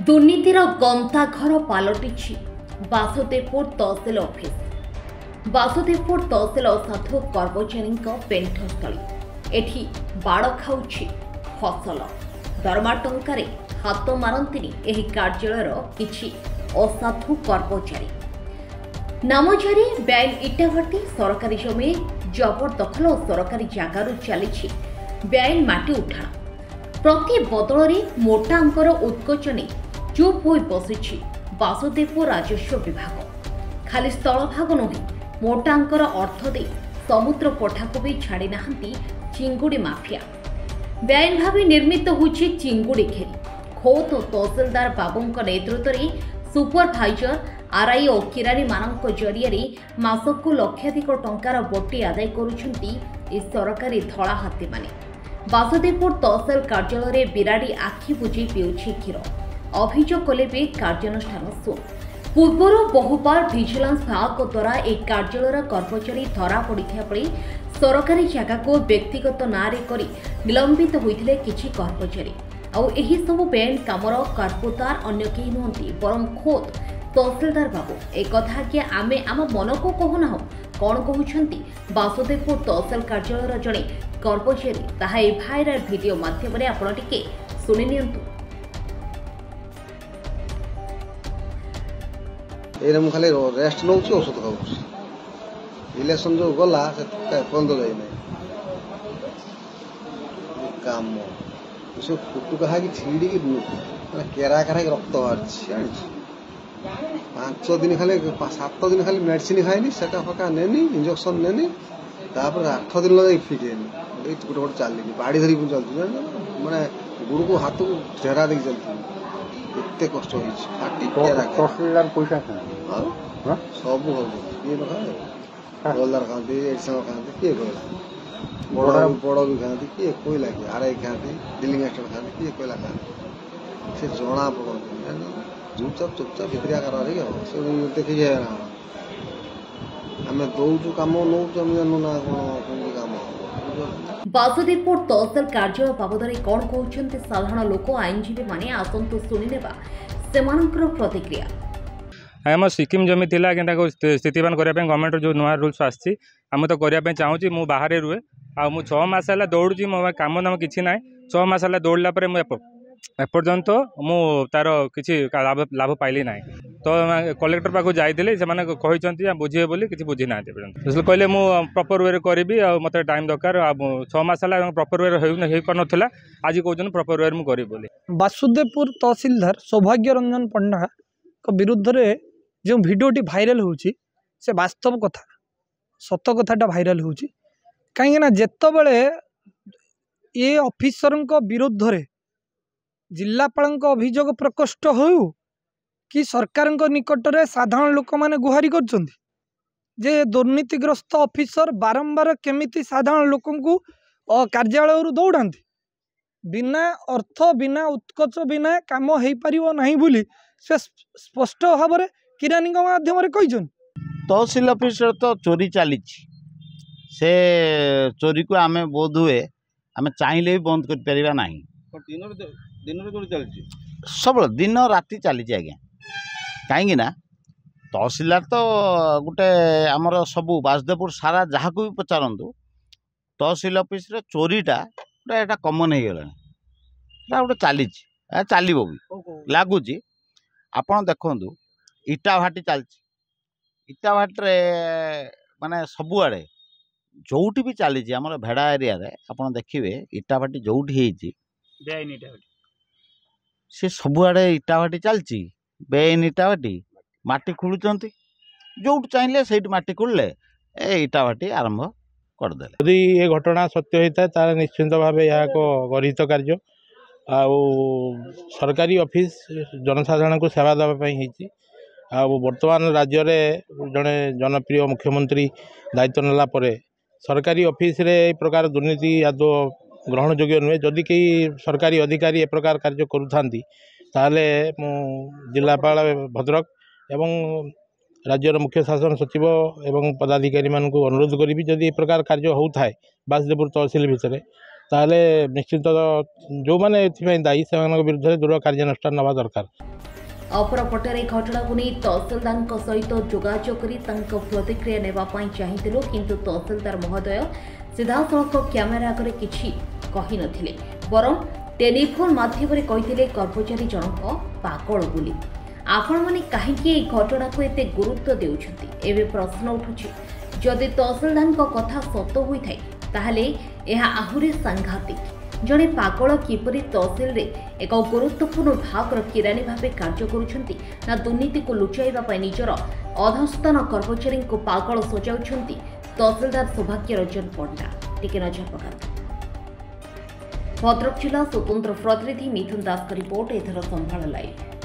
ଦୁର୍ନୀତିର ଗନ୍ତାଘର ପାଲଟିଛି ବାସୁଦେବପୁର ତହସିଲ ଅଫିସ। ବାସୁଦେବପୁର ତହସିଲ ଅସାଧୁ କର୍ମଚାରୀଙ୍କ ପେଣ୍ଠସ୍ଥଳୀ। ଏଠି ବାଡ଼ ଖାଉଛି ଫସଲ। ଦରମା ଟଙ୍କାରେ ହାତ ମାରନ୍ତିନି ଏହି କାର୍ଯ୍ୟାଳୟର କିଛି ଅସାଧୁ କର୍ମଚାରୀ। ନାମଜାରୀ ବେଆଇନ ଇଟାଭାଟି, ସରକାରୀ ଜମି ଜବରଦଖଲ ଓ ସରକାରୀ ଜାଗାରୁ ଚାଲିଛି ବେଆଇନ ମାଟି ଉଠାଣ। ପ୍ରତି ବଦଳରେ ମୋଟା ଅଙ୍କର ଉତ୍କୋଚ ନେଇ ଚୁପ୍ ହୋଇ ବସିଛି ବାସୁଦେବପୁର ରାଜସ୍ୱ ବିଭାଗ। ଖାଲି ସ୍ଥଳଭାଗ ନୁହେଁ, ମୋଟା ଅଙ୍କର ଅର୍ଥ ଦେଇ ସମୁଦ୍ର ପଠାକୁ ବି ଛାଡ଼ି ନାହାନ୍ତି ଚିଙ୍ଗୁଡ଼ି ମାଫିଆ। ବେଆଇନ ଭାବେ ନିର୍ମିତ ହେଉଛି ଚିଙ୍ଗୁଡ଼ି ଘେରି। ଖୋଦ ତହସିଲଦାର ବାବୁଙ୍କ ନେତୃତ୍ୱରେ ସୁପରଭାଇଜର, ଆର୍ଆଇ ଓ କିରାଣୀମାନଙ୍କ ଜରିଆରେ ମାସକୁ ଲକ୍ଷାଧିକ ଟଙ୍କାର ବଟି ଆଦାୟ କରୁଛନ୍ତି ଏ ସରକାରୀ ଧଳା ହାତୀମାନେ। ବାସୁଦେବପୁର ତହସିଲ କାର୍ଯ୍ୟାଳୟରେ ବିରାଡ଼ି ଆଖି ବୁଜି ପିଉଛି କ୍ଷୀର। ଅଭିଯୋଗ କଲେ ବି କାର୍ଯ୍ୟାନୁଷ୍ଠାନ ଶୂନ। ପୂର୍ବରୁ ବହୁବାର ଭିଜିଲାନ୍ସ ବିଭାଗ ଦ୍ୱାରା ଏହି କାର୍ଯ୍ୟାଳୟର କର୍ମଚାରୀ ଧରା ପଡ଼ିଥିବା ବେଳେ ସରକାରୀ ଜାଗାକୁ ବ୍ୟକ୍ତିଗତ ନାଁରେ କରି ନିଲମ୍ବିତ ହୋଇଥିଲେ କିଛି କର୍ମଚାରୀ। ଆଉ ଏହି ସବୁ ବେଆଇନ କାମର କାରପୁତାର ଅନ୍ୟ କେହି ନୁହନ୍ତି, ବରଂ ଖୋଦ ତହସିଲଦାର ବାବୁ। ଏକଥା କି ଆମେ ଆମ ମନକୁ କହୁନାହୁଁ, କ'ଣ କହୁଛନ୍ତି ବାସୁଦେବପୁର ତହସିଲ କାର୍ଯ୍ୟାଳୟର ଜଣେ କର୍ମଚାରୀ, ତାହା ଏହି ଭାଇରାଲ ଭିଡିଓ ମାଧ୍ୟମରେ ଆପଣ ଟିକେ ଶୁଣି ନିଅନ୍ତୁ। ଏଇରେ ମୁଁ ଖାଲି ରେଷ୍ଟ ନେଉଛି, ଔଷଧ ଖାଉଛି। ଇଲେକ୍ସନ ଯୋଉ ଗଲା ସେ ବନ୍ଦ ଯାଇନାହିଁ କାମ। ସେ କୁଟୁକା ହେଇକି ଛିଡ଼ିକି ମାନେ କେରା ହେଇକି ରକ୍ତ ବାହାରିଛି ଜାଣିଛୁ। 5 ଦିନ ଖାଲି 7 ଦିନ ଖାଲି ମେଡିସିନ ଖାଇନି, ସେକା ଫକା ନେନି, ଇଞ୍ଜେକ୍ସନ ନେନି। ତାପରେ 8 ଦିନ ଯାଇ ଫିଟ୍ ହେଇନି। ଏଇ ଗୋଟେ ଗୋଟେ ଚାଲିନି, ବାଡ଼ି ଧରିକି ଚାଲୁଛି ମାନେ ଗୋଡ଼କୁ ହାତକୁ ଢେରା ଦେଇକି ଚାଲିଛି। ଏତେ କଷ୍ଟ ହେଇଛି। ପଇସା ସବୁ ହଉଛି। କିଏ ନ ଖାଏ? ହଲଦାର ଖାଆନ୍ତି, ଏଡିସନ ଖାଆନ୍ତି, କିଏ କରେ? ବଡ଼ ବି ଖାଆନ୍ତି, କିଏ କୋଇଲା, କିଏ ଆର୍ଆଇ ଖାଆନ୍ତି, ଡିଲିଂ ଏକ୍ସଟେଣ୍ଟ ଖାଆନ୍ତି, କିଏ କୋଇଲା ଖାଆନ୍ତି। ସେ ଜଣା ପଡ଼ନ୍ତିନି ଜାଣିଛ। ଚୁପଚାପ ଭିତରିଆ କାରବାର ଆଉ ସେ ଦେଖିକି ଆମେ ଦଉଛୁ କାମ ନଉଛୁ, ଆମେ ଜାଣୁ ନା କ'ଣ କେମିତି କାମ। ବାସୁଦେବପୁର ତହସିଲ କାର୍ଯ୍ୟାଳୟ ବାବଦରେ କ'ଣ କହୁଛନ୍ତି ସାଧାରଣ ଲୋକ, ଆଇନଜୀବୀମାନେ? ଆସନ୍ତୁ ଶୁଣିନେବା ସେମାନଙ୍କର ପ୍ରତିକ୍ରିୟା। ଆମ ସିକିମ୍ ଜମି ଥିଲା କି ସ୍ଥିତିବାନ କରିବା ପାଇଁ ଗଭର୍ଣ୍ଣମେଣ୍ଟର ଯେଉଁ ନୂଆ ରୁଲ୍ସ ଆସିଛି, ଆମେ ତ କରିବା ପାଇଁ ଚାହୁଁଛି। ମୁଁ ବାହାରେ ରୁହେ, ଆଉ ମୁଁ 6 ମାସ ହେଲା ଦୌଡ଼ୁଛି। ମୋ କାମ ଦାମ କିଛି ନାହିଁ। 6 ମାସ ହେଲା ଦୌଡ଼ିଲା ପରେ ମୁଁ ଏପର୍ଯ୍ୟନ୍ତ ମୁଁ ତାର କିଛି ଲାଭ ପାଇଲି ନାହିଁ। ତ କଲେକ୍ଟର ପାଖକୁ ଯାଇଥିଲି, ସେମାନେ କହିଛନ୍ତି ବୁଝିବେ ବୋଲି, କିଛି ବୁଝି ନାହାନ୍ତି ଏପର୍ଯ୍ୟନ୍ତ। କହିଲେ ମୁଁ ପ୍ରପର ୱେରେ କରିବି, ଆଉ ମୋତେ ଟାଇମ୍ ଦରକାର। ଆଉ 6 ମାସ ହେଲା ପ୍ରପର ୱେରେ ହେଇପାରୁନଥିଲା, ଆଜି କହୁଛନ୍ତି ପ୍ରପର ୱେରେ ମୁଁ କରିବି ବୋଲି। ବାସୁଦେବପୁର ତହସିଲଦାର ସୌଭାଗ୍ୟ ରଞ୍ଜନ ପଣ୍ଡାଙ୍କ ବିରୁଦ୍ଧରେ ଯେଉଁ ଭିଡ଼ିଓଟି ଭାଇରାଲ ହେଉଛି, ସେ ବାସ୍ତବ କଥା, ସତ କଥାଟା ଭାଇରାଲ ହେଉଛି। କାହିଁକିନା ଯେତେବେଳେ ଏ ଅଫିସରଙ୍କ ବିରୁଦ୍ଧରେ ଜିଲ୍ଲାପାଳଙ୍କ ଅଭିଯୋଗ ପ୍ରକୋଷ୍ଠ ହେଉ କି ସରକାରଙ୍କ ନିକଟରେ ସାଧାରଣ ଲୋକମାନେ ଗୁହାରି କରୁଛନ୍ତି ଯେ ଦୁର୍ନୀତିଗ୍ରସ୍ତ ଅଫିସର ବାରମ୍ବାର କେମିତି ସାଧାରଣ ଲୋକଙ୍କୁ କାର୍ଯ୍ୟାଳୟରୁ ଦୌଡ଼ାନ୍ତି, ବିନା ଅର୍ଥ, ବିନା ଉତ୍କୋଚ, ବିନା କାମ ହେଇପାରିବ ନାହିଁ ବୋଲି ସେ ସ୍ପଷ୍ଟ ଭାବରେ କିରାଣୀଙ୍କ ମାଧ୍ୟମରେ କହିଛନ୍ତି। ତହସିଲ ଅଫିସରେ ତ ଚୋରି ଚାଲିଛି। ସେ ଚୋରିକୁ ଆମେ ବୋଧ ହୁଏ ଆମେ ଚାହିଁଲେ ବି ବନ୍ଦ କରିପାରିବା ନାହିଁ। ଦିନରେ ଚୋରି ଚାଲିଛି, ସବୁବେଳେ ଦିନ ରାତି ଚାଲିଛି ଆଜ୍ଞା। କାହିଁକି ନା ତହସିଲଦାର ତ ଗୋଟେ ଆମର ସବୁ ବାସୁଦେବପୁର ସାରା ଯାହାକୁ ବି ପଚାରନ୍ତୁ, ତହସିଲ ଅଫିସରେ ଚୋରିଟା ଗୋଟେ ଏଇଟା କମନ୍ ହେଇଗଲାଣି। ଏଇଟା ଗୋଟେ ଚାଲିଛି, ଚାଲିବ ବି ଲାଗୁଛି। ଆପଣ ଦେଖନ୍ତୁ, ଇଟା ଭାଟି ଚାଲିଛି। ଇଟା ଭାଟିରେ ମାନେ ସବୁଆଡ଼େ ଯେଉଁଠି ବି ଚାଲିଛି, ଆମର ଭେଡ଼ା ଏରିଆରେ ଆପଣ ଦେଖିବେ ଇଟା ଭାଟି ଯେଉଁଠି ହେଇଛି ବେଆଇନ ଇଟା ଭାଟି, ସେ ସବୁଆଡ଼େ ଇଟା ଭାଟି ଚାଲିଛି। ବେଆଇନ ଇଟା ଭାଟି, ମାଟି ଖୋଳୁଛନ୍ତି, ଯେଉଁଠି ଚାହିଁଲେ ସେଇଠି ମାଟି ଖୋଳିଲେ ଇଟା ଭାଟି ଆରମ୍ଭ କରିଦେଲେ। ଯଦି ଏ ଘଟଣା ସତ୍ୟ ହୋଇଥାଏ ତାହେଲେ ନିଶ୍ଚିନ୍ତ ଭାବେ ଏହା ଏକ ଗର୍ହିତ କାର୍ଯ୍ୟ। ଆଉ ସରକାରୀ ଅଫିସ ଜନସାଧାରଣଙ୍କୁ ସେବା ଦେବା ପାଇଁ ହେଇଛି। ଆଉ ବର୍ତ୍ତମାନ ରାଜ୍ୟରେ ଜଣେ ଜନପ୍ରିୟ ମୁଖ୍ୟମନ୍ତ୍ରୀ ଦାୟିତ୍ୱ ନେଲା ପରେ ସରକାରୀ ଅଫିସରେ ଏ ପ୍ରକାର ଦୁର୍ନୀତି ଆଦୌ ଗ୍ରହଣଯୋଗ୍ୟ ନୁହେଁ। ଯଦି କେହି ସରକାରୀ ଅଧିକାରୀ ଏ ପ୍ରକାର କାର୍ଯ୍ୟ କରୁଥାନ୍ତି ତାହେଲେ ମୁଁ ଜିଲ୍ଲାପାଳ ଭଦ୍ରକ ଏବଂ ରାଜ୍ୟର ମୁଖ୍ୟ ଶାସନ ସଚିବ ଏବଂ ପଦାଧିକାରୀମାନଙ୍କୁ ଅନୁରୋଧ କରିବି, ଯଦି ଏ ପ୍ରକାର କାର୍ଯ୍ୟ ହେଉଥାଏ ବାସୁଦେବପୁର ତହସିଲ ଭିତରେ, ताहले निश्चित जो मैंने एथिपाई दायी से विरुद्ध दृढ़ कार्यानुष्ठान नवा दरकार। अपरपटे घटना को नहीं तहसिलदार सहित जोगाजोग कर प्रतिक्रिया नेबाई चाहिए किंतु तहसिलदार महोदय सीधासख क्यामेरा आगे किसी कही नथिले बरं टेलीफोन माध्यम कही कर्मचारी जनक पागल बोली। आपण मैंने कहीं घटना को एत गुरुत्व देउछंती एवं प्रश्न उठुछि जदि तहसिलदार कथा सत होता ताहले यह आहुरी सांघातिक जड़े पागल किपरि तहसिल रे एक गुरुत्वपूर्ण भाग किरानी भाव कार्य करुछंती ना दुर्नीति को लुचाइबा निजर अधस्थान कर्मचारी को पागल सजाउछंती तहसिलदार सौभाग्य रंजन पंडा। टिके नजर पकाନ୍ତୁ। भद्रक जिला स्वतंत्र प्रतिनिधि मिथुन दास का रिपोर्ट एथर संभाल लाइव।